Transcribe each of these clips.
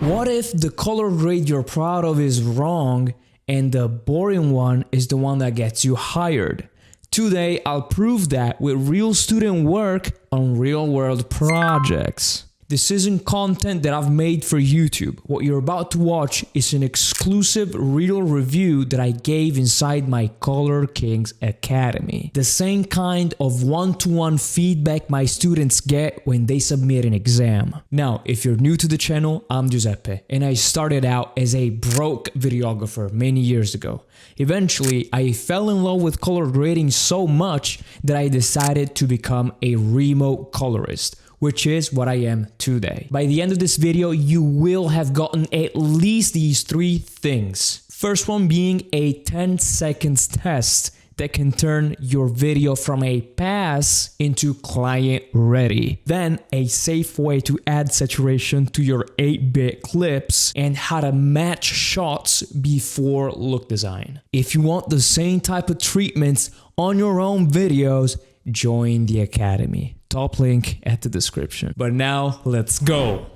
What if the color grade you're proud of is wrong and the boring one is the one that gets you hired? Today, I'll prove that with real student work on real-world projects. This isn't content that I've made for YouTube. What you're about to watch is an exclusive real review that I gave inside my Color Kings Academy. The same kind of one-to-one feedback my students get when they submit an exam. Now, if you're new to the channel, I'm Giuseppe, and I started out as a broke videographer many years ago. Eventually, I fell in love with color grading so much that I decided to become a remote colorist, which is what I am today. By the end of this video, you will have gotten at least these 3 things. First one being a 10 seconds test that can turn your video from a pass into client ready. Then a safe way to add saturation to your 8-bit clips and how to match shots before look design. If you want the same type of treatments on your own videos, join the Academy. Top link at the description. But now let's go.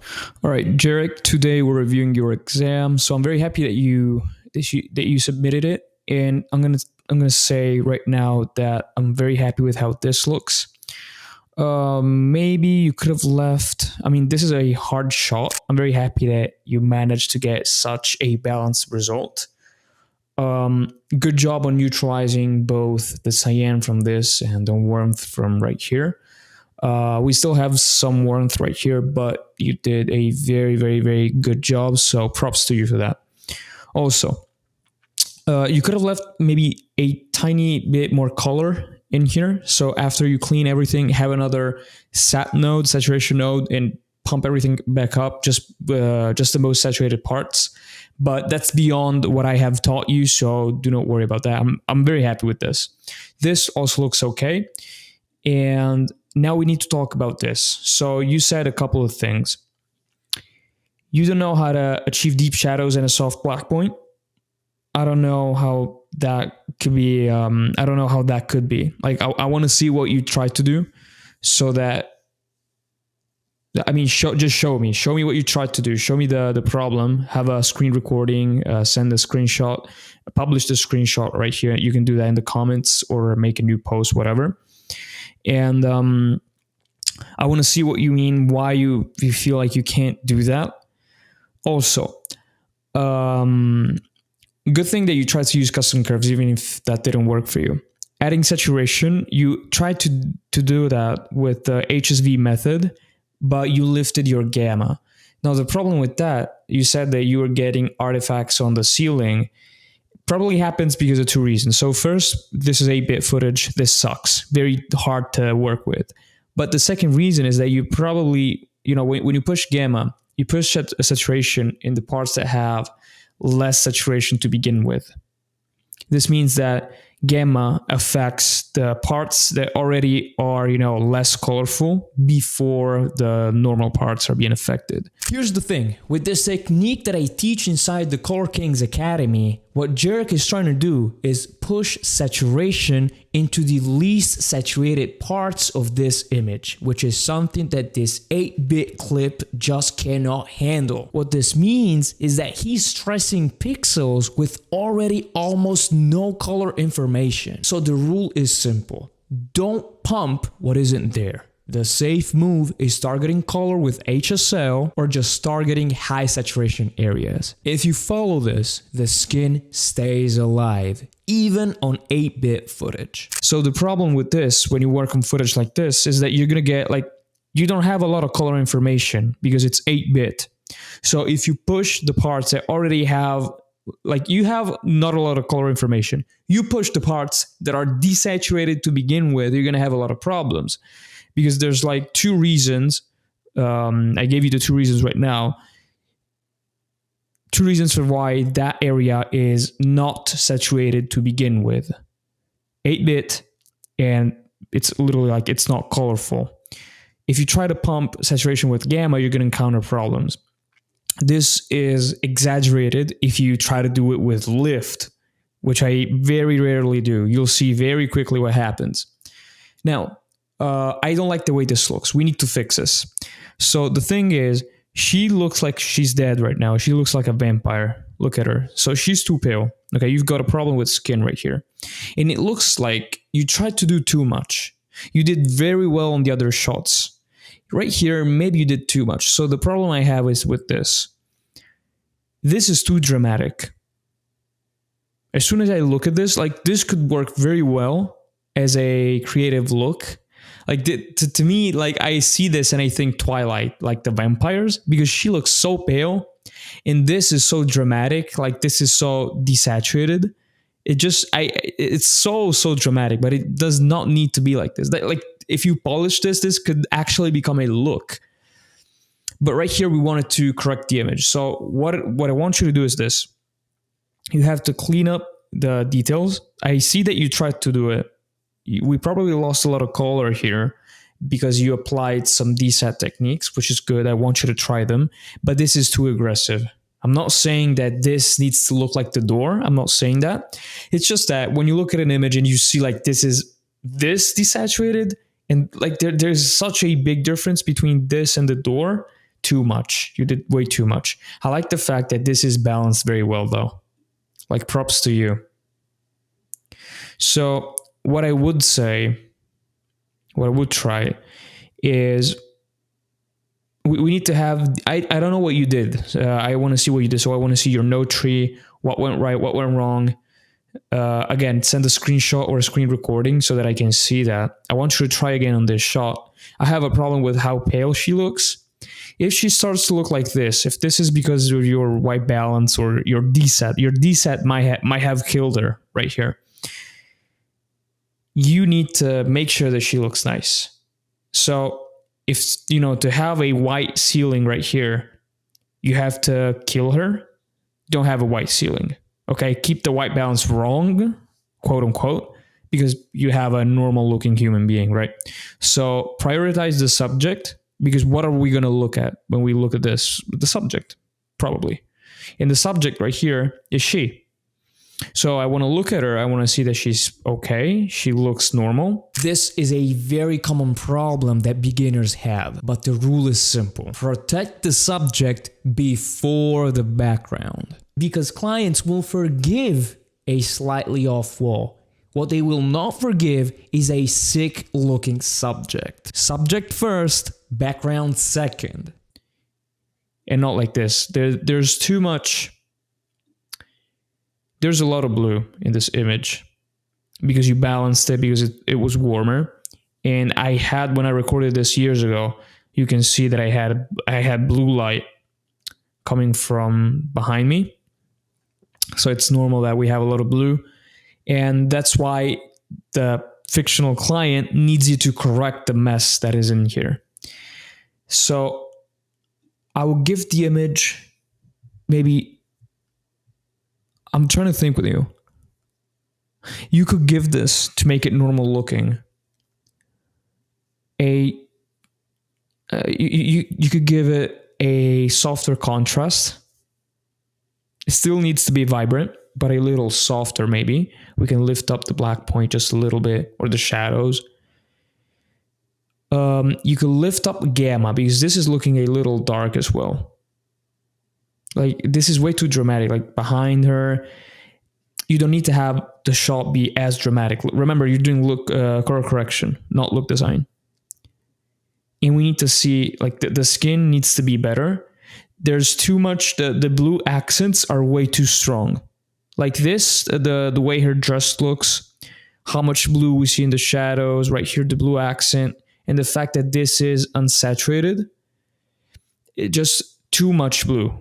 All right, Jarek, today we're reviewing your exam. So I'm very happy that you submitted it, and I'm gonna say right now that I'm very happy with how this looks. Maybe you could have left. I mean, this is a hard shot. I'm very happy that you managed to get such a balanced result. Good job on neutralizing both the cyan from this and the warmth from right here. We still have some warmth right here, but you did a very, very, very good job. So props to you for that. Also, you could have left maybe a tiny bit more color in here. So after you clean everything, have another saturation node, and pump everything back up, just the most saturated parts. But that's beyond what I have taught you, so do not worry about that. I'm very happy with this. This also looks okay. And now we need to talk about this. So you said a couple of things. You don't know how to achieve deep shadows and a soft black point. I don't know how that could be. I don't know how that could be. Like, I want to see what you try to do, so that, I mean, just show me what you tried to do. Show me the problem. Have a screen recording, send a screenshot, publish the screenshot right here. You can do that in the comments or make a new post, whatever. And I want to see what you mean, why you feel like you can't do that. Also, good thing that you tried to use custom curves, even if that didn't work for you. Adding saturation, you tried to do that with the HSV method, but you lifted your gamma. Now, the problem with that, you said that you were getting artifacts on the ceiling. Probably happens because of 2 reasons. So first, this is 8-bit footage. This sucks. Very hard to work with. But the second reason is that you probably, when you push gamma, you push a saturation in the parts that have less saturation to begin with. This means that gamma affects the parts that already are, less colorful before the normal parts are being affected. Here's the thing. With this technique that I teach inside the Color Kings Academy, what Jarek is trying to do is push saturation into the least saturated parts of this image, which is something that this 8-bit clip just cannot handle. What this means is that he's stressing pixels with already almost no color information. So the rule is simple. Don't pump what isn't there. The safe move is targeting color with HSL or just targeting high saturation areas. If you follow this, the skin stays alive, even on 8-bit footage. So the problem with this, when you work on footage like this, is that you're gonna get you don't have a lot of color information because it's 8-bit. So if you push the parts that already have, you have not a lot of color information, you push the parts that are desaturated to begin with, you're gonna have a lot of problems. Because there's 2 reasons. I gave you the 2 reasons right now. 2 reasons for why that area is not saturated to begin with. 8-bit, and it's literally it's not colorful. If you try to pump saturation with gamma, you're going to encounter problems. This is exaggerated if you try to do it with lift, which I very rarely do. You'll see very quickly what happens. Now, I don't like the way this looks. We need to fix this. So the thing is, She looks like she's dead right now. She looks like a vampire. Look at her. So she's too pale. Okay, you've got a problem with skin right here. And it looks like you tried to do too much. You did very well on the other shots. Right here, maybe you did too much. So the problem I have is with this. This is too dramatic. As soon as I look at this, like this could work very well as a creative look. Like to me, like I see this and I think Twilight, like the vampires, because she looks so pale, and this is so dramatic. Like this is so desaturated. It's so dramatic, but it does not need to be like this. Like if you polish this could actually become a look. But right here, we wanted to correct the image. So what I want you to do is this. You have to clean up the details. I see that you tried to do it. We probably lost a lot of color here because you applied some desat techniques, which is good. I want you to try them, but this is too aggressive. I'm not saying that this needs to look like the door. I'm not saying that. It's just that when you look at an image and you see like this is this desaturated, and like there's such a big difference between this and the door. Too much. You did way too much. I like the fact that this is balanced very well though. Like props to you. So what I would say, what I would try is we need to have, I don't know what you did. I want to see what you did. So I want to see your note tree, what went right, what went wrong. Again, send a screenshot or a screen recording so that I can see that. I want you to try again on this shot. I have a problem with how pale she looks. If she starts to look like this, if this is because of your white balance or your desat might have killed her right here. You need to make sure that she looks nice. So if, you know, to have a white ceiling right here, you have to kill her. Don't have a white ceiling. Okay, keep the white balance wrong, quote unquote, because you have a normal looking human being, right? So prioritize the subject, because what are we going to look at when we look at this? The subject, probably. And the subject right here is she. So I want to look at her. I want to see that she's okay. She looks normal. This is a very common problem that beginners have, but the rule is simple. Protect the subject before the background, because clients will forgive a slightly off wall. What they will not forgive is a sick looking subject. Subject first, background second. And not like this. There's too much. There's a lot of blue in this image because you balanced it, because it was warmer. And I had, when I recorded this years ago, you can see that I had blue light coming from behind me. So it's normal that we have a lot of blue. And that's why the fictional client needs you to correct the mess that is in here. So I will give the image maybe, I'm trying to think with you. You could give this, to make it normal looking, you could give it a softer contrast. It still needs to be vibrant, but a little softer maybe. We can lift up the black point just a little bit, or the shadows. You could lift up gamma, because this is looking a little dark as well. Like this is way too dramatic. Like behind her, you don't need to have the shot be as dramatic. Remember, you're doing look color correction, not look design. And we need to see, like the skin needs to be better. There's too much, the blue accents are way too strong. Like this, the way her dress looks, how much blue we see in the shadows, right here, the blue accent, and the fact that this is unsaturated, it just too much blue.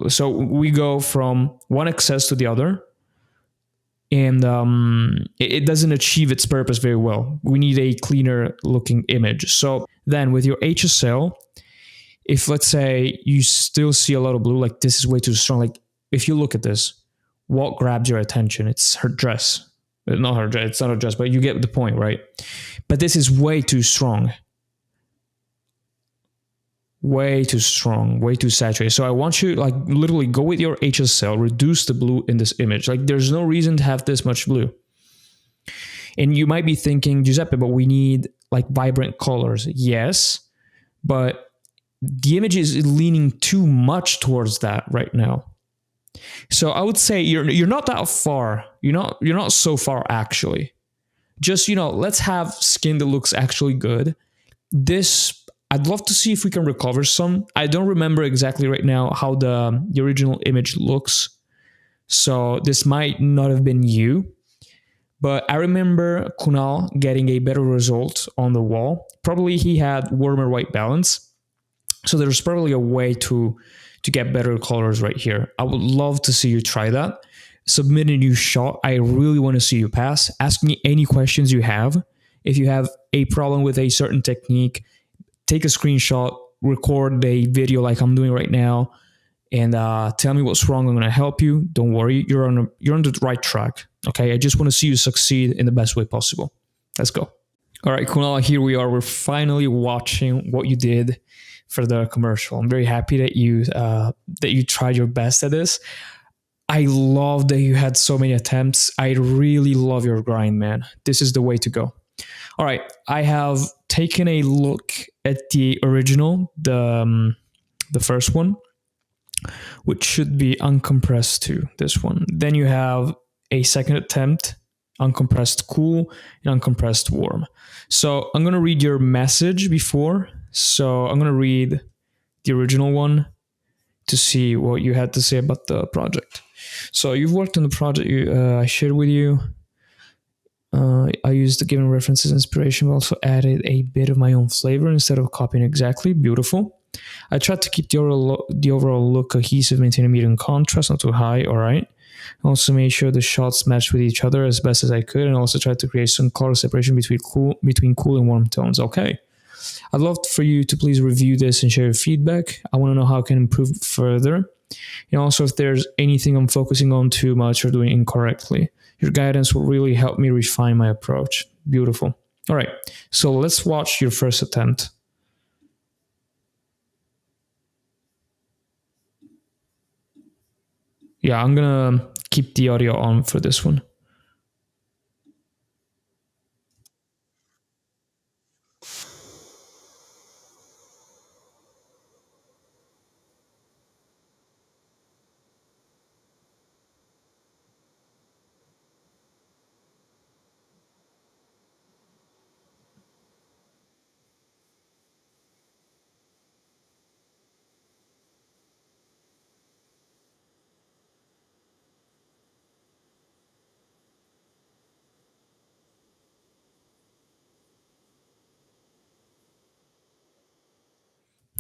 So we go from one excess to the other, and it doesn't achieve its purpose very well. We need a cleaner looking image. So then with your HSL, if let's say you still see a lot of blue, like this is way too strong. Like if you look at this, what grabs your attention? It's her dress. Not her dress, it's not her dress, but you get the point, right? But this is way too strong. Way too strong, way too saturated. So I want you like literally go with your HSL, reduce the blue in this image. Like there's no reason to have this much blue. And you might be thinking, Giuseppe, but we need like vibrant colors. Yes, but the image is leaning too much towards that right now. So I would say you're not that far. You're not so far actually. Just, let's have skin that looks actually good. This, I'd love to see if we can recover some. I don't remember exactly right now how the original image looks. So this might not have been you. But I remember Kunal getting a better result on the wall. Probably he had warmer white balance. So there's probably a way to get better colors right here. I would love to see you try that. Submit a new shot. I really want to see you pass. Ask me any questions you have. If you have a problem with a certain technique, take a screenshot, record a video like I'm doing right now, and tell me what's wrong. I'm going to help you. Don't worry. You're on the right track. Okay. I just want to see you succeed in the best way possible. Let's go. All right, Kunal, here we are. We're finally watching what you did for the commercial. I'm very happy that you tried your best at this. I love that you had so many attempts. I really love your grind, man. This is the way to go. All right, I have taken a look at the original, the first one, which should be uncompressed too, this one. Then you have a second attempt, uncompressed cool and uncompressed warm. So I'm going to read your message before. So I'm going to read the original one to see what you had to say about the project. So you've worked on the project I shared with you. I used the given references inspiration, but also added a bit of my own flavor instead of copying exactly. Beautiful. I tried to keep the overall look cohesive, maintain a medium contrast, not too high. All right. I also made sure the shots matched with each other as best as I could, and also tried to create some color separation between cool and warm tones. Okay. I'd love for you to please review this and share your feedback. I want to know how I can improve further. And also if there's anything I'm focusing on too much or doing incorrectly. Your guidance will really help me refine my approach. Beautiful. All right, so let's watch your first attempt. Yeah, I'm going to keep the audio on for this one.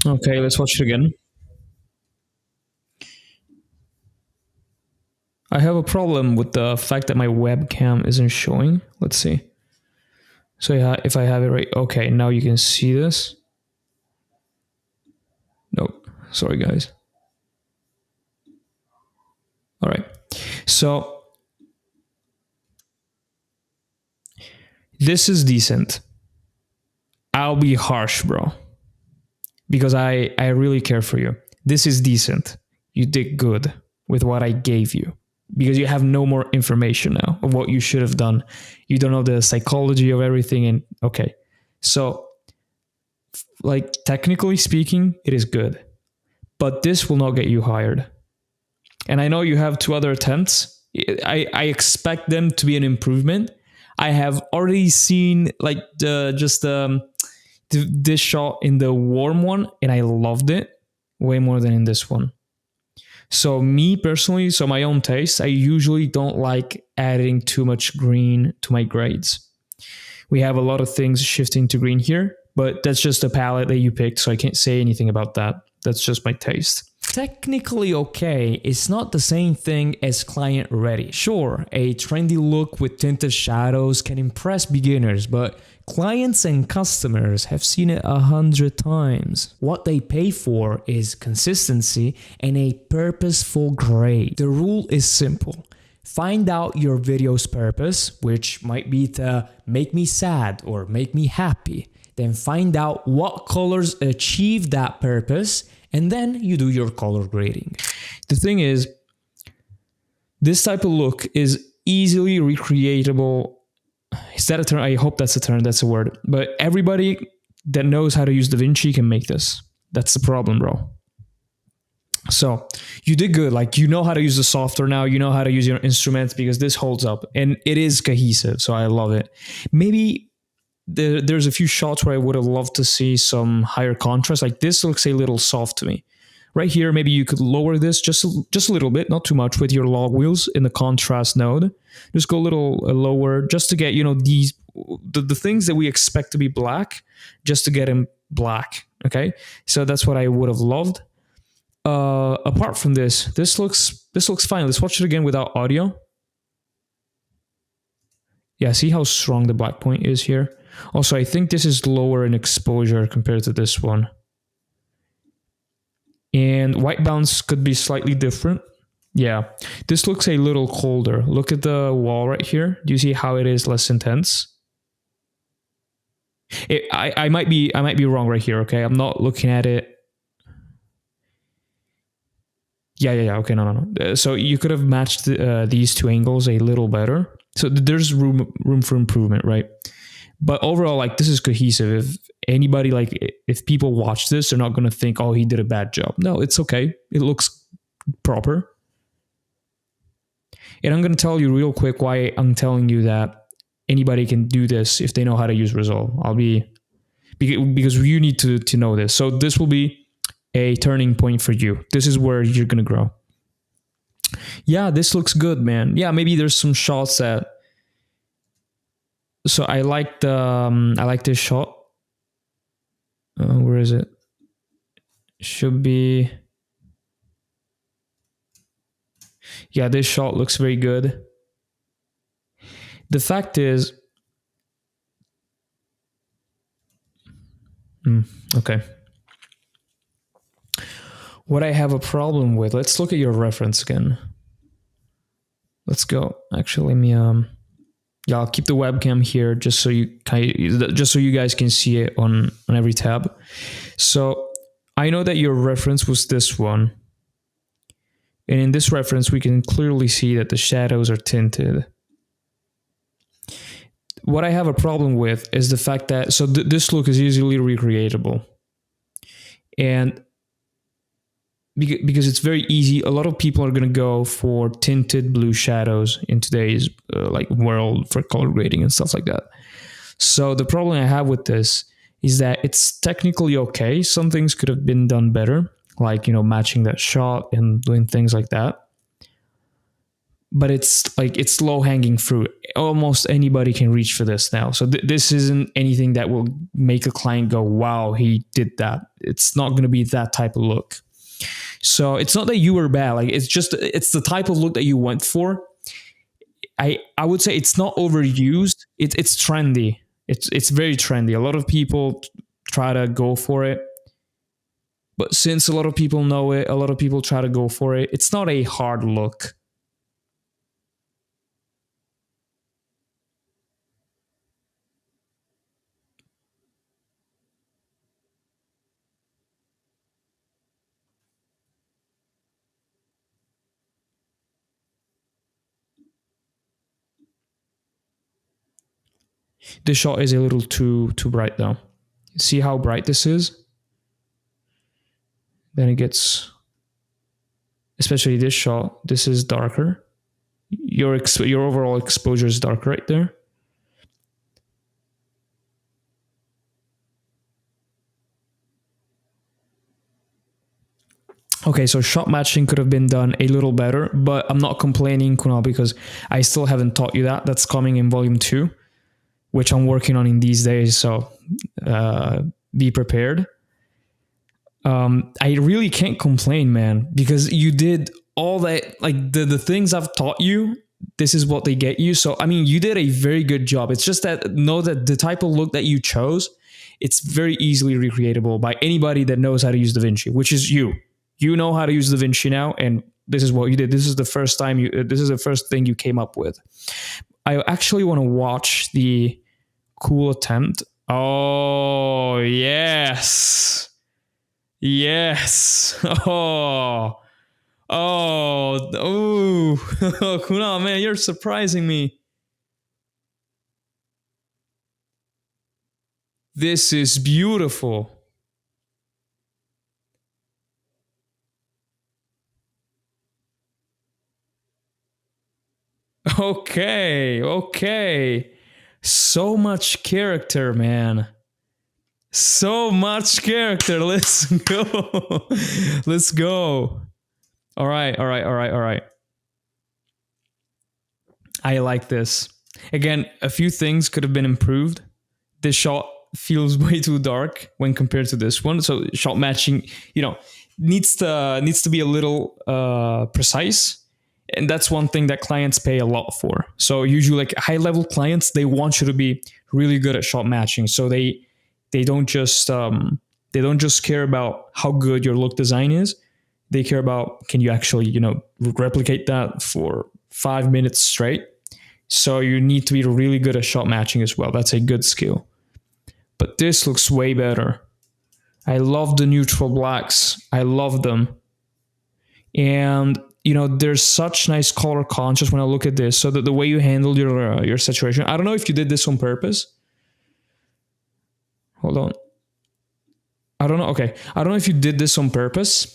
Okay, let's watch it again. I have a problem with the fact that my webcam isn't showing. Let's see. So yeah, if I have it right, okay, now you can see this. Nope, sorry guys. All right, so this is decent. I'll be harsh, bro, because I really care for you. This is decent. You did good with what I gave you because you have no more information now of what you should have done. You don't know the psychology of everything. And okay, so like technically speaking, it is good, but this will not get you hired. And I know you have 2 other attempts. I expect them to be an improvement. I have already seen like this shot in the warm one, and I loved it way more than in this one. So me personally, so my own taste, I usually don't like adding too much green to my grades. We have a lot of things shifting to green here, but that's just a palette that you picked, so I can't say anything about that. That's just my taste. Technically okay, it's not the same thing as client ready. Sure, a trendy look with tinted shadows can impress beginners, but clients and customers have seen it 100 times. What they pay for is consistency and a purposeful grade. The rule is simple. Find out your video's purpose, which might be to make me sad or make me happy. Then find out what colors achieve that purpose, and then you do your color grading. The thing is, this type of look is easily recreatable. Is that a term? I hope that's a term, that's a word. But everybody that knows how to use DaVinci can make this. That's the problem, bro. So you did good. Like, you know how to use the software now. You know how to use your instruments because this holds up and it is cohesive. So I love it. Maybe there's a few shots where I would have loved to see some higher contrast. Like this looks a little soft to me. Right here, maybe you could lower this just a little bit, not too much, with your log wheels in the contrast node. Just go a little lower, just to get the things that we expect to be black, just to get them black. Okay, so that's what I would have loved. Apart from this looks fine. Let's watch it again without audio. Yeah, see how strong the black point is here. Also, I think this is lower in exposure compared to this one. And white bounce could be slightly different. Yeah, this looks a little colder. Look at the wall right here. Do you see how it is less intense? I might be wrong right here. Okay, I'm not looking at it. Yeah. Okay, no. So you could have matched these two angles a little better. So there's room for improvement, right? But overall, like, this is cohesive. If anybody, like, if people watch this, they're not going to think, oh, he did a bad job. No, it's okay. It looks proper. And I'm going to tell you real quick why I'm telling you that anybody can do this if they know how to use Resolve. Because you need to know this. So this will be a turning point for you. This is where you're going to grow. Yeah, this looks good, man. Yeah, maybe there's some shots that. So I like this shot. Where is it? Should be. Yeah, this shot looks very good. The fact is, okay. What I have a problem with, let's look at your reference again. Let's go. Actually, let me yeah, I'll keep the webcam here just so you guys can see it on every tab. So I know that your reference was this one. And in this reference, we can clearly see that the shadows are tinted. What I have a problem with is the fact that, so this look is easily recreatable. And because it's very easy, a lot of people are going to go for tinted blue shadows in today's like world for color grading and stuff like that. So the problem I have with this is that it's technically okay. Some things could have been done better, like, matching that shot and doing things like that. But it's low hanging fruit. Almost anybody can reach for this now. So this isn't anything that will make a client go, wow, he did that. It's not going to be that type of look. So it's not that you were bad. Like, it's the type of look that you went for. I would say it's not overused. It's trendy. It's very trendy. A lot of people try to go for it. But since a lot of people know it, a lot of people try to go for it. It's not a hard look. This shot is a little too bright though. See how bright this is? Then it gets, especially this shot, this is darker. Your overall exposure is dark right there. Okay, so shot matching could have been done a little better, but I'm not complaining, Kunal, because I still haven't taught you that. That's coming in volume 2, which I'm working on in these days, so be prepared. I really can't complain, man, because you did all that, like the things I've taught you, this is what they get you. So, I mean, you did a very good job. It's just that know that the type of look that you chose, it's very easily recreatable by anybody that knows how to use DaVinci, which is you. You know how to use DaVinci now, and this is what you did. This is the first thing you came up with. I actually want to watch the cool attempt. Oh, yes. Yes. Oh. Oh. Kunal, man, you're surprising me. This is beautiful. Okay, okay. So much character, man. So much character. Let's go. Let's go. All right, all right, all right, all right. I like this. Again, a few things could have been improved. This shot feels way too dark when compared to this one. So shot matching, needs to be a little precise. And that's one thing that clients pay a lot for. So usually like high level clients, they want you to be really good at shot matching. So they don't just care about how good your look design is. They care about, can you actually, replicate that for 5 minutes straight. So you need to be really good at shot matching as well. That's a good skill. But this looks way better. I love the neutral blacks. I love them. And there's such nice color contrast when I look at this. So that the way you handled your saturation, I don't know if you did this on purpose. Hold on. I don't know. Okay. I don't know if you did this on purpose.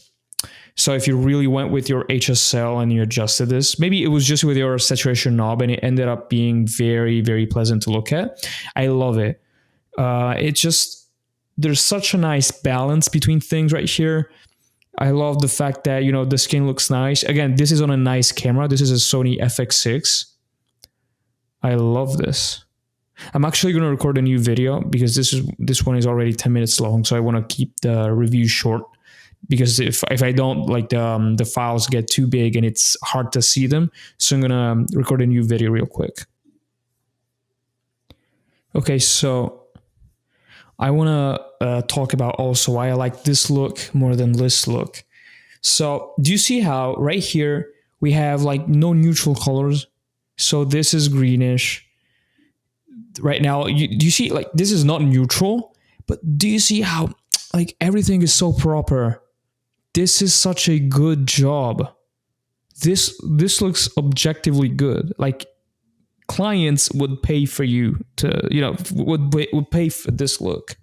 So if you really went with your HSL and you adjusted this, maybe it was just with your saturation knob and it ended up being very, very pleasant to look at. I love it. It's just, there's such a nice balance between things right here. I love the fact that, the skin looks nice. Again, this is on a nice camera. This is a Sony FX6. I love this. I'm actually going to record a new video because this one is already 10 minutes long. So I want to keep the review short. Because if I don't, like the files get too big and it's hard to see them. So I'm going to record a new video real quick. Okay, so I want to talk about also why I like this look more than this look. So do you see how right here we have like no neutral colors? So this is greenish. Right now, do you see like this is not neutral, but do you see how like everything is so proper? This is such a good job. This looks objectively good. Like clients would pay for you to, would pay for this look.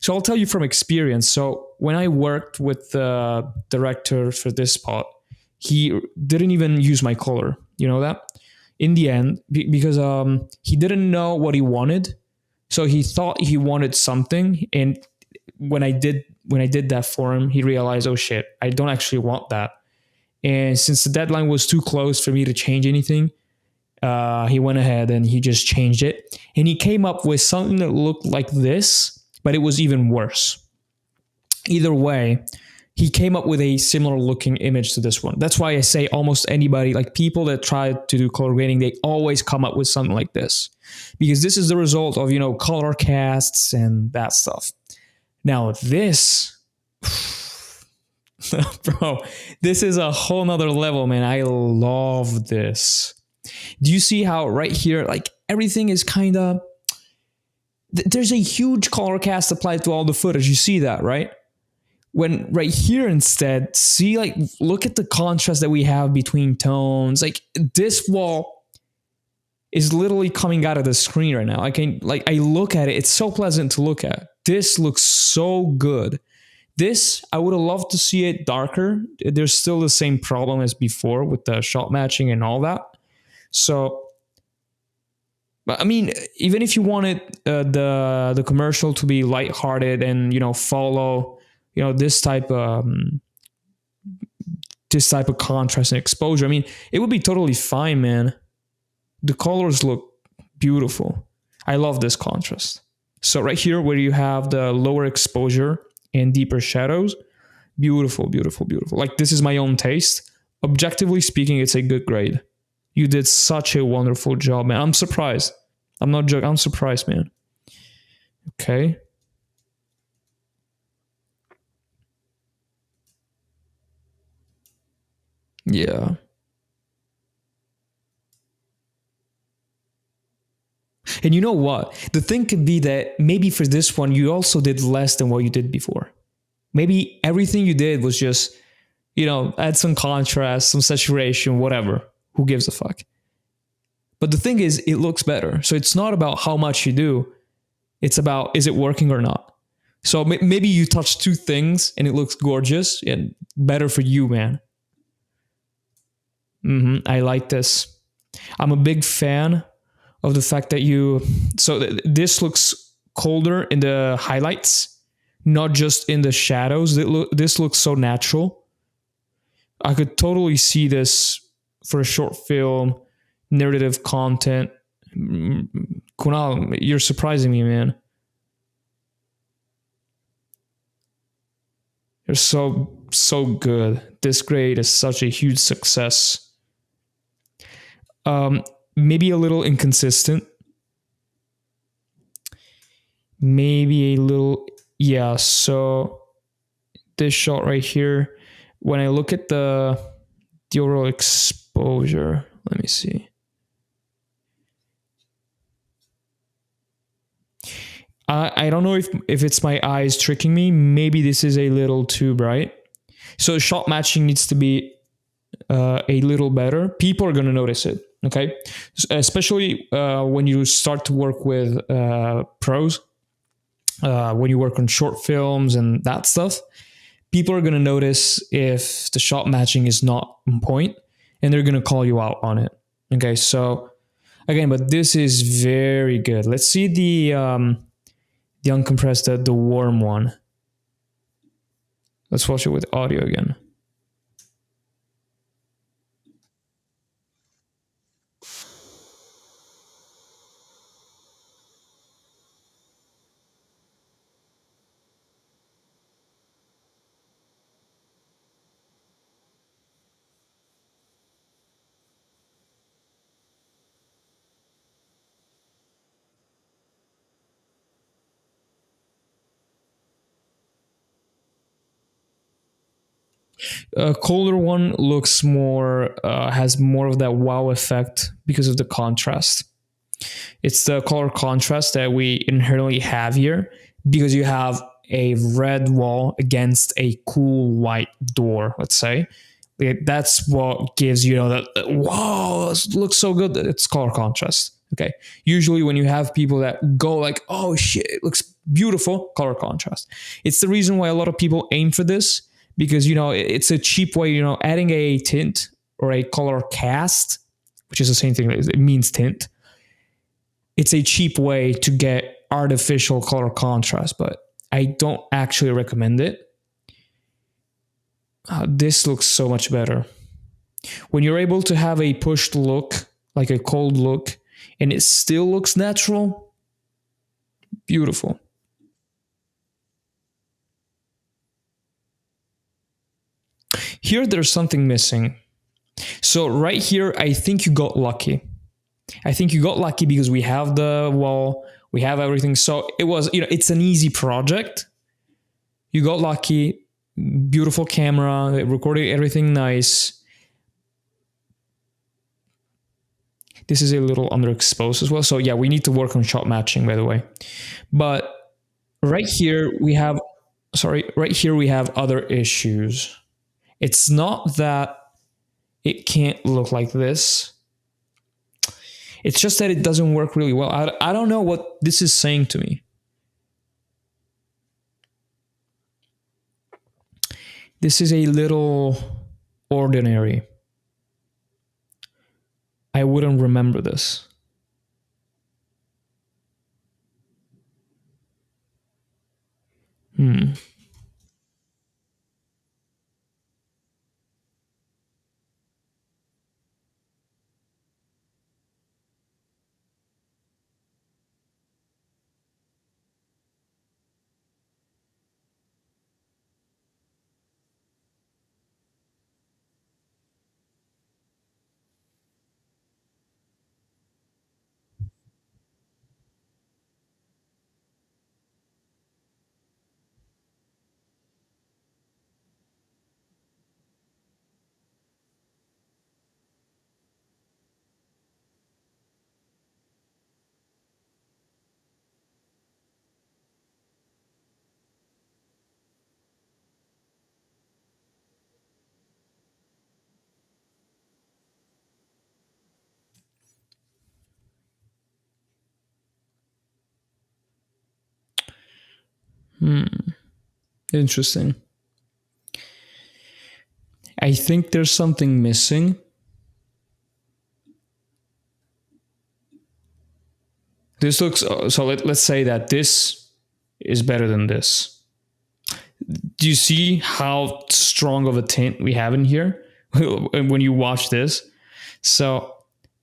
So I'll tell you from experience. So when I worked with the director for this spot, he didn't even use my color. You know that? In the end, because he didn't know what he wanted. So he thought he wanted something, and when I did that for him, he realized, oh shit, I don't actually want that. And since the deadline was too close for me to change anything, he went ahead and he just changed it. And he came up with something that looked like this, but it was even worse. Either way, he came up with a similar looking image to this one. That's why I say almost anybody, like people that try to do color grading, they always come up with something like this. Because this is the result of, color casts and that stuff. Now this, bro, this is a whole nother level, man. I love this. Do you see how right here, like everything is kind of, there's a huge color cast applied to all the footage. You see that, right? When right here instead, see, like, look at the contrast that we have between tones. Like this wall is literally coming out of the screen right now. I look at it, it's so pleasant to look at. This looks so good. This, I would have loved to see it darker. There's still the same problem as before with the shot matching and all that. So, I mean, even if you wanted the commercial to be lighthearted and, follow, this type of contrast and exposure, I mean, it would be totally fine, man. The colors look beautiful. I love this contrast. So right here where you have the lower exposure and deeper shadows, beautiful, beautiful, beautiful. Like this is my own taste. Objectively speaking, it's a good grade. You did such a wonderful job, man. I'm surprised. I'm not joking. I'm surprised, man. Okay. Yeah. And you know what? The thing could be that maybe for this one, you also did less than what you did before. Maybe everything you did was just, add some contrast, some saturation, whatever. Who gives a fuck? But the thing is, it looks better. So it's not about how much you do. It's about, is it working or not? So maybe you touch two things and it looks gorgeous and better for you, man. I like this. I'm a big fan of the fact that this looks colder in the highlights, not just in the shadows. This looks so natural. I could totally see this for a short film, narrative content. Kunal, you're surprising me, man. You're so good. This grade is such a huge success. Maybe a little inconsistent. Maybe a little, yeah. So this shot right here, when I look at the overall exposure, let me see. I don't know if it's my eyes tricking me. Maybe this is a little too bright. So shot matching needs to be a little better. People are going to notice it, okay? Especially when you start to work with pros, when you work on short films and that stuff. People are going to notice if the shot matching is not on point, and they're going to call you out on it. Okay, so again, but this is very good. Let's see the uncompressed, the warm one. Let's watch it with audio again. A colder one looks more, has more of that wow effect because of the contrast. It's the color contrast that we inherently have here because you have a red wall against a cool white door, let's say. That's what gives you know that wow, this looks so good. It's color contrast. Okay. Usually when you have people that go like, oh shit, it looks beautiful, color contrast. It's the reason why a lot of people aim for this because you know it's a cheap way, you know, adding a tint or a color cast, which is the same thing, it means tint. It's a cheap way to get artificial color contrast, but I don't actually recommend it. This looks so much better. When you're able to have a pushed look, like a cold look, and it still looks natural, beautiful. Here, there's something missing. So right here, I think you got lucky. I think you got lucky because we have the wall, we have everything. So it was, you know, it's an easy project. You got lucky, beautiful camera, it recorded everything nice. This is a little underexposed as well. So yeah, we need to work on shot matching, by the way. But right here we have, right here we have other issues. It's not that it can't look like this. It's just that it doesn't work really well. I don't know what this is saying to me. This is a little ordinary. I wouldn't remember this. Hmm. Interesting. I think there's something missing. This looks, so let's say that this is better than this. Do you see how strong of a tint we have in here when you watch this? So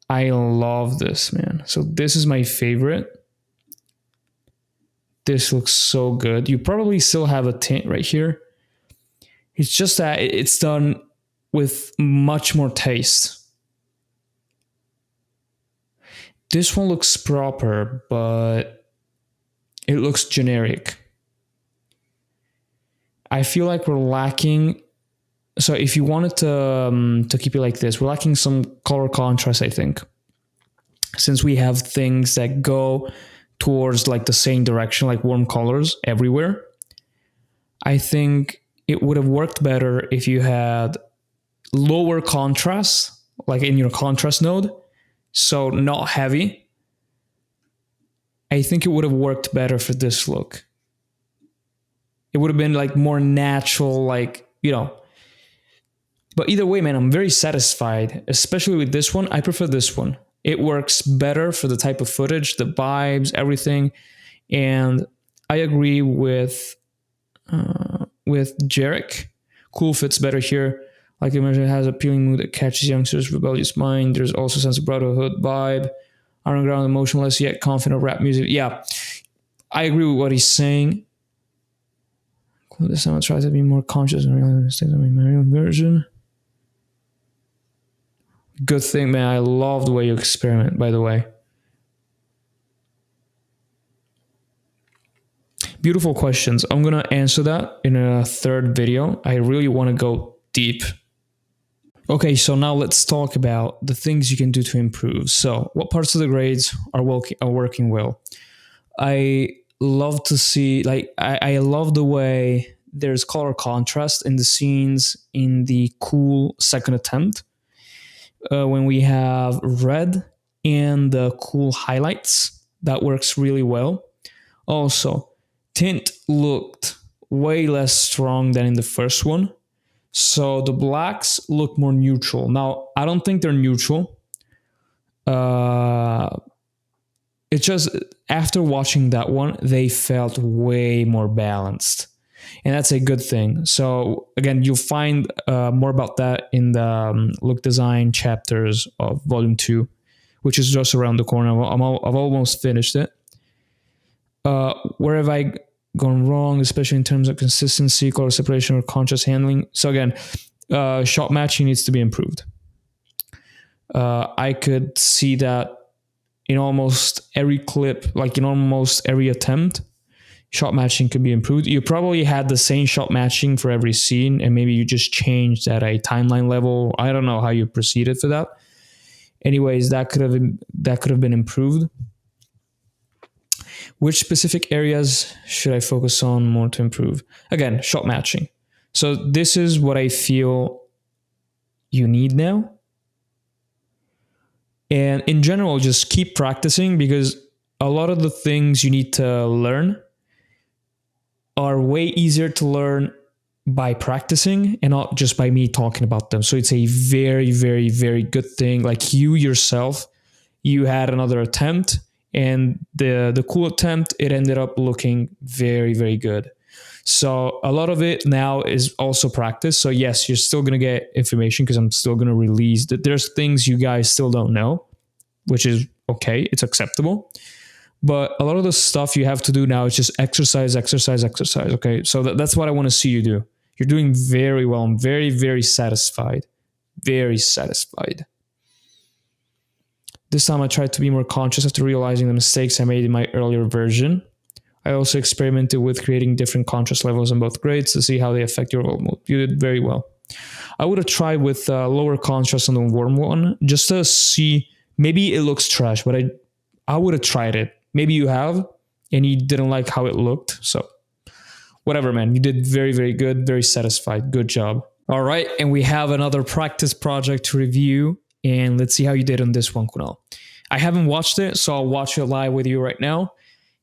I love this, man. So this is my favorite. This looks so good. You probably still have a tint right here. It's just that it's done with much more taste. This one looks proper, but it looks generic. I feel like we're lacking. So if you wanted to keep it like this, we're lacking some color contrast, I think. Since we have things that go towards like the same direction, like warm colors everywhere, I think it would have worked better if you had lower contrast, like in your contrast node. So not heavy. I think it would have worked better for this look. It would have been like more natural, like, you know. But either way, man, I'm very satisfied, especially with this one. I prefer this one. It works better for the type of footage, the vibes, everything. And I agree with Jarek. Cool fits better here. Like I mentioned, it has appealing mood that catches youngsters' rebellious mind. There's also a sense of brotherhood vibe. Iron ground, emotionless yet confident rap music. Yeah, I agree with what he's saying. This time I try to be more conscious and realize the mistakes of my own version. Good thing, man. I love the way you experiment, by the way. Beautiful questions. I'm going to answer that in a third video. I really want to go deep. Okay, so now let's talk about the things you can do to improve. So what parts of the grades are working well? I love to see, like, I love the way there's color contrast in the scenes in the cool second attempt. When we have red and the cool highlights, that works really well. Also, tint looked way less strong than in the first one. So the blacks look more neutral. Now, I don't think they're neutral. It's just after watching that one, they felt way more balanced. And that's a good thing. So again, you'll find more about that in the look design chapters of volume 2, which is just around the corner. I've almost finished it. Where have I gone wrong, especially in terms of consistency, color separation, or contrast handling? So again, shot matching needs to be improved. I could see that in almost every clip, like in almost every attempt, shot matching could be improved. You probably had the same shot matching for every scene, and maybe you just changed at a timeline level. I don't know how you proceeded for that. Anyways, that could have been improved. Which specific areas should I focus on more to improve? Again, shot matching. So this is what I feel you need now. And in general, just keep practicing, because a lot of the things you need to learn are way easier to learn by practicing and not just by me talking about them. So it's a very, very, very good thing. Like you yourself, you had another attempt, and the cool attempt, it ended up looking very, very good. So a lot of it now is also practice. So yes, you're still going to get information, because I'm still going to release that. There's things you guys still don't know, which is okay. It's acceptable. But a lot of the stuff you have to do now is just exercise. Okay. So that's what I want to see you do. You're doing very well. I'm very, very satisfied. Very satisfied. This time I tried to be more conscious after realizing the mistakes I made in my earlier version. I also experimented with creating different contrast levels on both grades to see how they affect your overall mood. You did very well. I would have tried with lower contrast on the warm one, just to see. Maybe it looks trash, but I would have tried it. Maybe you have, and you didn't like how it looked. So whatever, man. You did very, very good. Very satisfied. Good job. All right. And we have another practice project to review. And let's see how you did on this one, Kunal. I haven't watched it, so I'll watch it live with you right now.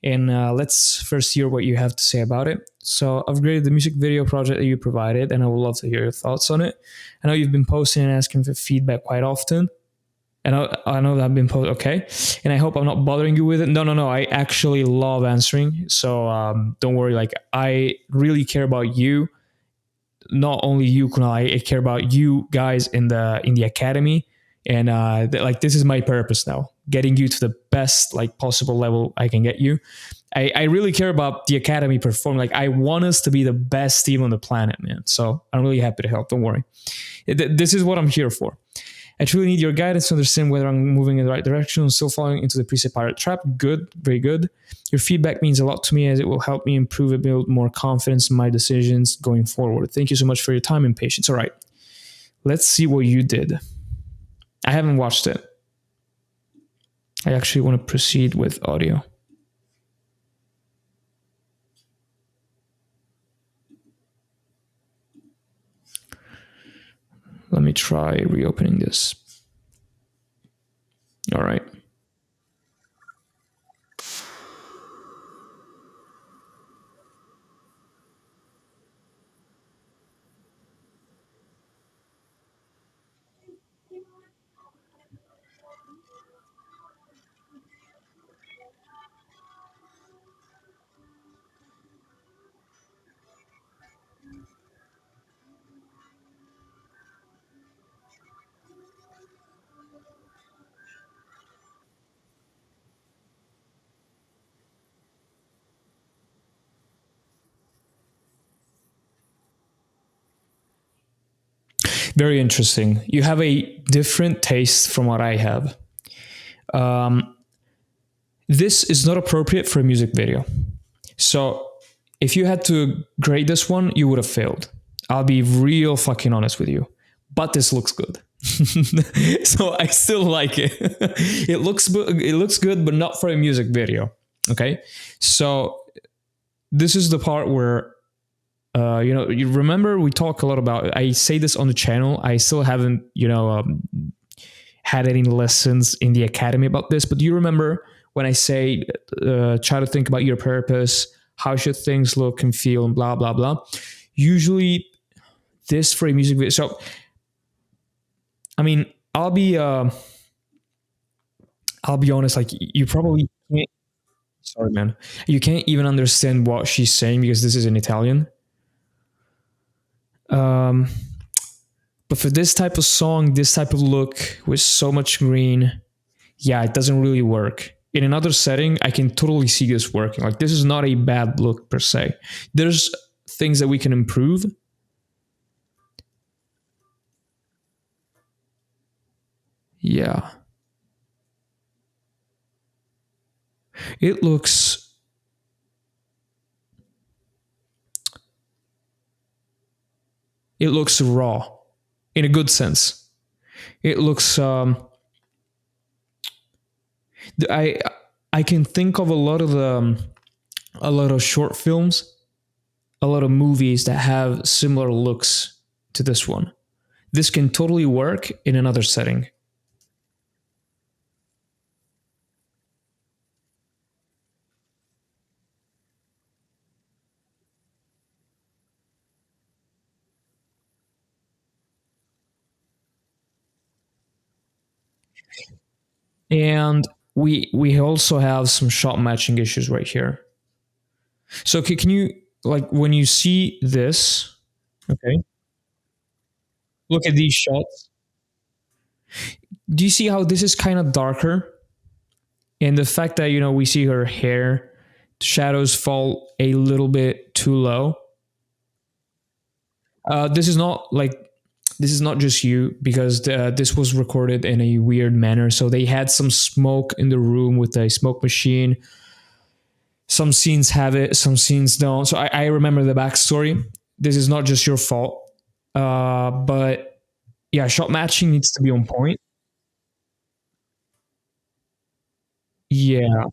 And let's first hear what you have to say about it. So I've graded the music video project that you provided, and I would love to hear your thoughts on it. I know you've been posting and asking for feedback quite often. I know that I've been posted. Okay, and I hope I'm not bothering you with it. No, no, no. I actually love answering, so don't worry. Like I really care about you. Not only you, Kunal. I care about you guys in the academy, and like this is my purpose now, getting you to the best like possible level I can get you. I really care about the academy perform. Like I want us to be the best team on the planet, man. So I'm really happy to help. Don't worry. This is what I'm here for. I truly need your guidance to understand whether I'm moving in the right direction and still falling into the preset pirate trap. Good, very good. Your feedback means a lot to me as it will help me improve and build more confidence in my decisions going forward. Thank you so much for your time and patience. All right, let's see what you did. I haven't watched it. I actually want to proceed with audio. Let me try reopening this. All right. Very interesting. You have a different taste from what I have. Um, this is not appropriate for a music video. So if you had to grade this one, you would have failed. I'll be real fucking honest with you. But this looks good. So I still like it. It looks good, but not for a music video. Okay. So this is the part where you remember we talk a lot about. I say this on the channel. I still haven't had any lessons in the academy about this, but do you remember when I say try to think about your purpose, how should things look and feel, and blah blah blah. Usually, this for a music video. So, I mean, I'll be honest. Like you probably can't. Sorry, man. You can't even understand what she's saying because this is in Italian. Um, but for this type of song, this type of look with so much green, yeah, it doesn't really work. In another setting, I can totally see this working. Like this is not a bad look per se. There's things that we can improve. Yeah. It looks raw in a good sense. It looks I I can think of a lot of short films, a lot of movies that have similar looks to this one. This can totally work in another setting. And we also have some shot matching issues right here. So can you like when you see this, okay? Look at these shots. Do you see how this is kind of darker? And the fact that we see her hair, shadows fall a little bit too low. This is not like this is not just you because this was recorded in a weird manner. So they had some smoke in the room with a smoke machine. Some scenes have it, some scenes don't. So I remember the backstory. This is not just your fault. But yeah, shot matching needs to be on point. Yeah,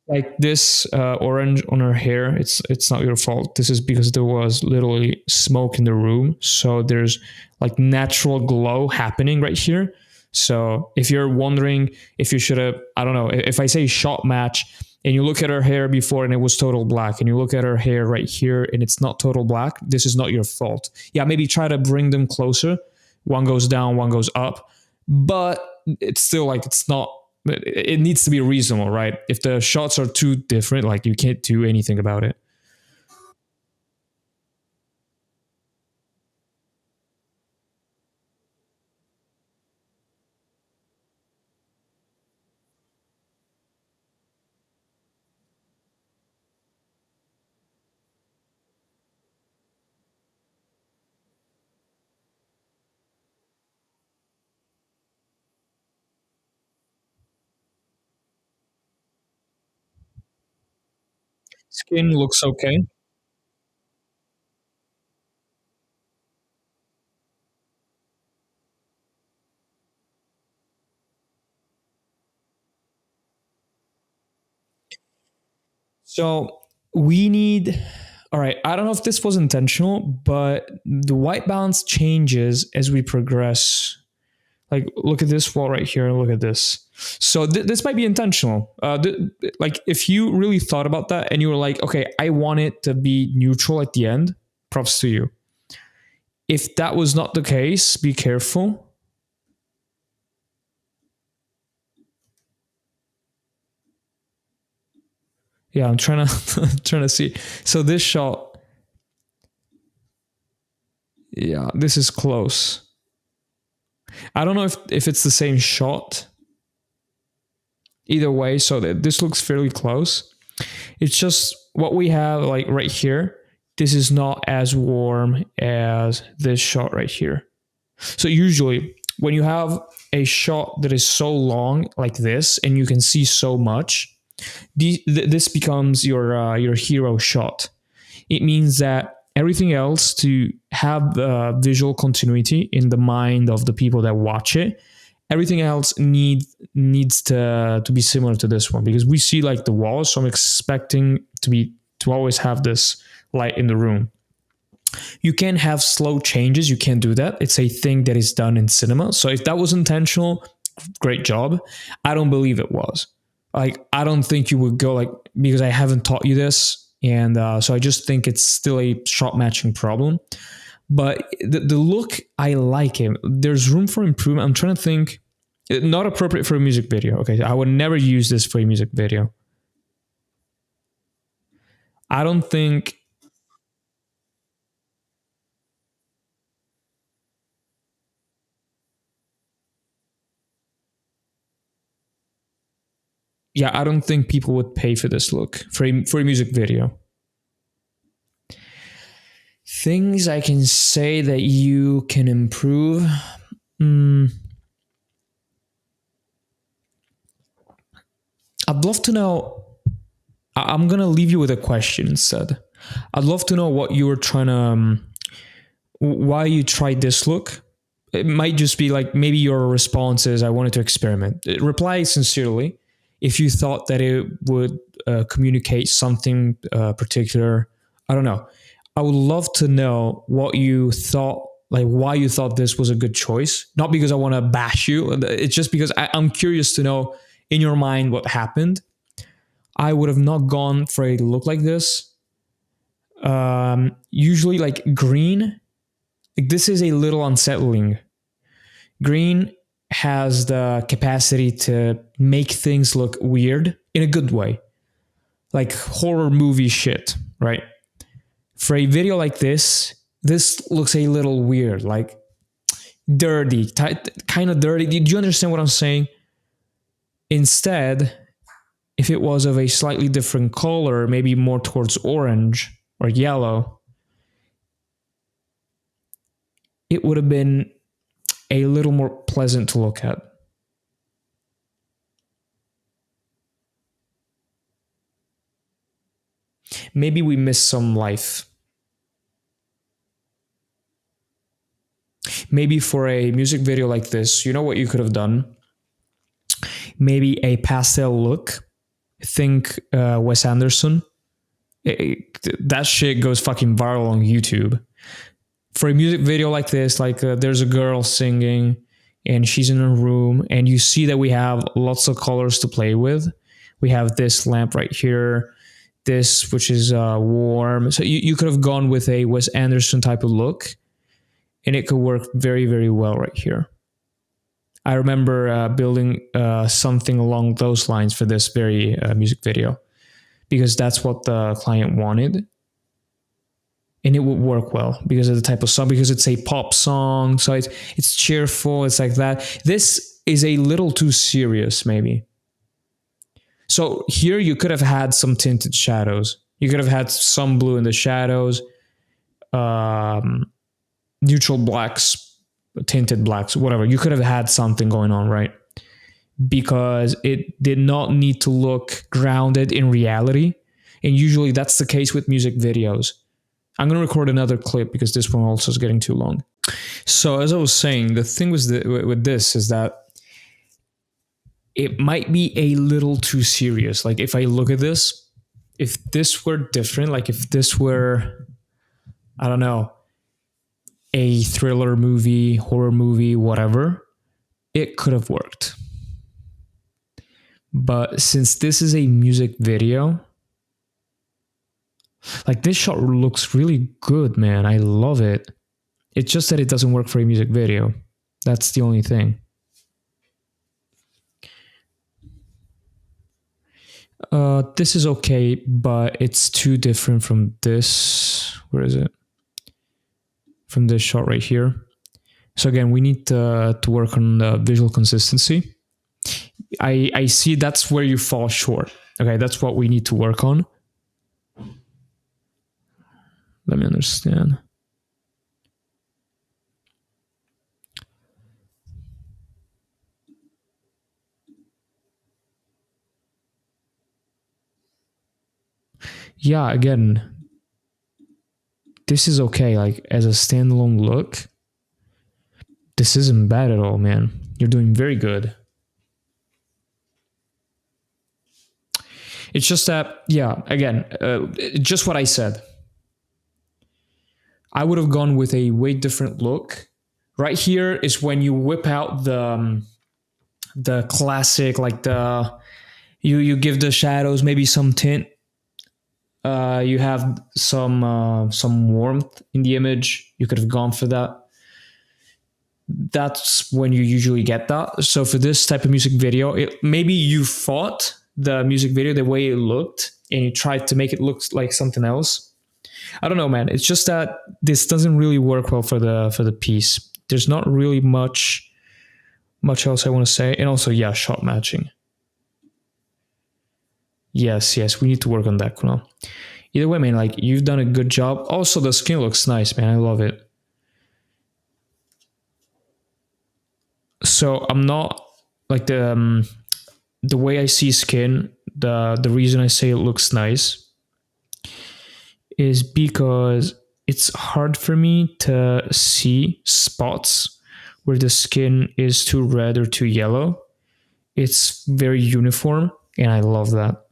like this orange on her hair. It's not your fault. This is because there was literally smoke in the room. So there's like natural glow happening right here. So if you're wondering if you should have, I don't know, if I say shot match and you look at her hair before and it was total black, and you look at her hair right here and it's not total black, this is not your fault. Yeah, maybe try to bring them closer. One goes down, one goes up, but it's still like it's not. It needs to be reasonable, right? If the shots are too different, like you can't do anything about it. Skin looks okay. So we need. All right. I don't know if this was intentional, but the white balance changes as we progress. Like, look at this wall right here. Look at this. So this might be intentional. Like, if you really thought about that and you were like, okay, I want it to be neutral at the end, props to you. If that was not the case, be careful. Yeah, I'm trying to trying to see. So this shot, yeah, this is close. I don't know if it's the same shot. Either way, so that this looks fairly close. It's just what we have like right here. This is not as warm as this shot right here. So usually when you have a shot that is so long like this and you can see so much, this becomes your hero shot. It means that everything else to have the visual continuity in the mind of the people that watch it, everything else needs to be similar to this one, because we see like the walls, so I'm expecting to always have this light in the room. You can have slow changes, you can't do that. It's a thing that is done in cinema. So if that was intentional, great job. I don't believe it was. Like, I don't think you would go like, because I haven't taught you this, and so I just think it's still a shot matching problem. But the look, I like it. There's room for improvement. I'm trying to think. Not appropriate for a music video. Okay, I would never use this for a music video. I don't think. Yeah, I don't think people would pay for this look for a music video. Things I can say that you can improve. Mm, I'd love to know. I'm gonna leave you with a question instead. I'd love to know what you were trying to, why you tried this look. It might just be like maybe your response is, I wanted to experiment. Reply sincerely if you thought that it would communicate something particular. I don't know. I would love to know what you thought, like why you thought this was a good choice. Not because I want to bash you. It's just because I'm curious to know in your mind what happened. I would have not gone for a look like this. Usually, like green, like this is a little unsettling. Green has the capacity to make things look weird in a good way, like horror movie shit, right? For a video like this looks a little weird, like dirty, kind of dirty. Did you understand what I'm saying? Instead, if it was of a slightly different color, maybe more towards orange or yellow, it would have been a little more pleasant to look at. Maybe we missed some life. Maybe for a music video like this, you know what you could have done? Maybe a pastel look. Think Wes Anderson. That shit goes fucking viral on YouTube. For a music video like this, like there's a girl singing and she's in a room, and you see that we have lots of colors to play with. We have this lamp right here, this, which is warm. So you could have gone with a Wes Anderson type of look, and it could work very, very well right here. I remember building something along those lines for this very music video, because that's what the client wanted. And it would work well because of the type of song, because it's a pop song. So it's cheerful. It's like that. This is a little too serious, maybe. So here you could have had some tinted shadows. You could have had some blue in the shadows, neutral blacks, tinted blacks, whatever. You could have had something going on, right? Because it did not need to look grounded in reality. And usually that's the case with music videos. I'm going to record another clip because this one also is getting too long. So as I was saying, the thing with this is that it might be a little too serious. Like if I look at this, if this were different, like if this were, I don't know, a thriller movie, horror movie, whatever, it could have worked. But since this is a music video, like this shot looks really good, man. I love it. It's just that it doesn't work for a music video. That's the only thing. This is okay, but it's too different from this. Where is it? From this shot right here. So again, we need to work on the visual consistency. I see that's where you fall short. Okay, that's what we need to work on. Let me understand. Yeah, again, this is okay. Like as a standalone look, this isn't bad at all, man. You're doing very good. It's just that, yeah, again, just what I said. I would have gone with a way different look. Right here is when you whip out the classic, like you give the shadows maybe some tint. You have some warmth in the image. You could have gone for that. That's when you usually get that. So for this type of music video, maybe you thought the music video the way it looked and you tried to make it look like something else. I don't know, man. It's just that this doesn't really work well for the piece. There's not really much else I want to say. And also, yeah, shot matching. Yes, we need to work on that, Kunal. Either way, man, like you've done a good job. Also, the skin looks nice, man. I love it. So I'm not like the way I see skin. The reason I say it looks nice is because it's hard for me to see spots where the skin is too red or too yellow. It's very uniform, and I love that.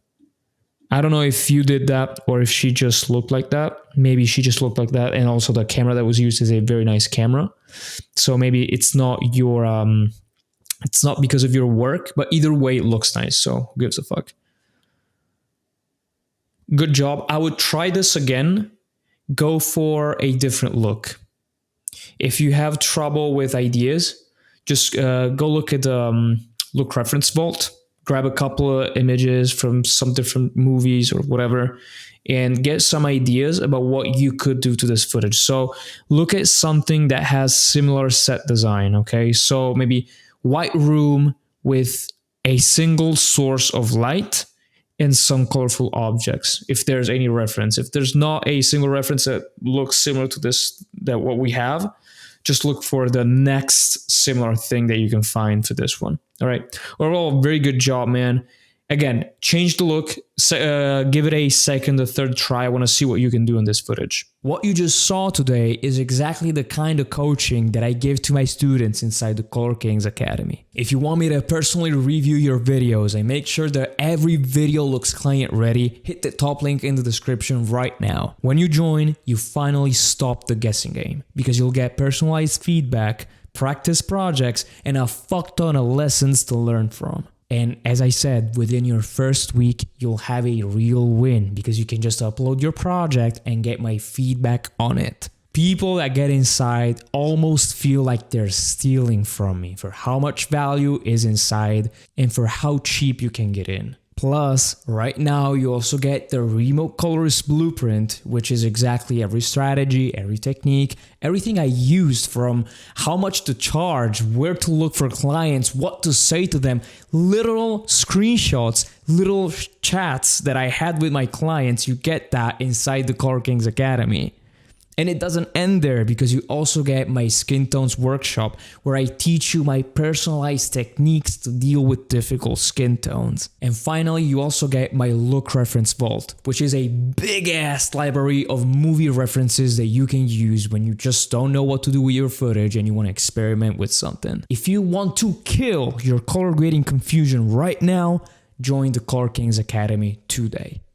I don't know if you did that or if she just looked like that. Maybe she just looked like that, and also the camera that was used is a very nice camera. So maybe it's not your it's not because of your work, but either way it looks nice. So who gives a fuck? Good job. I would try this again. Go for a different look. If you have trouble with ideas, just go look at Look Reference Vault. Grab a couple of images from some different movies or whatever, and get some ideas about what you could do to this footage. So look at something that has similar set design, okay? So maybe white room with a single source of light and some colorful objects, if there's any reference. If there's not a single reference that looks similar to this, that what we have, just look for the next similar thing that you can find for this one. All right. Overall, very good job, man. Again, change the look, give it a second or third try. I want to see what you can do in this footage. What you just saw today is exactly the kind of coaching that I give to my students inside the Color Kings Academy. If you want me to personally review your videos and make sure that every video looks client ready, hit the top link in the description right now. When you join, you finally stop the guessing game because you'll get personalized feedback, practice projects, and a fuck ton of lessons to learn from. And as I said, within your first week, you'll have a real win because you can just upload your project and get my feedback on it. People that get inside almost feel like they're stealing from me for how much value is inside and for how cheap you can get in. Plus, right now you also get the Remote Colorist Blueprint, which is exactly every strategy, every technique, everything I used, from how much to charge, where to look for clients, what to say to them, literal screenshots, little chats that I had with my clients. You get that inside the Color Kings Academy. And it doesn't end there, because you also get my Skin Tones workshop, where I teach you my personalized techniques to deal with difficult skin tones. And finally, you also get my Look Reference Vault, which is a big ass library of movie references that you can use when you just don't know what to do with your footage and you want to experiment with something. If you want to kill your color grading confusion right now, join the Color Kings Academy today.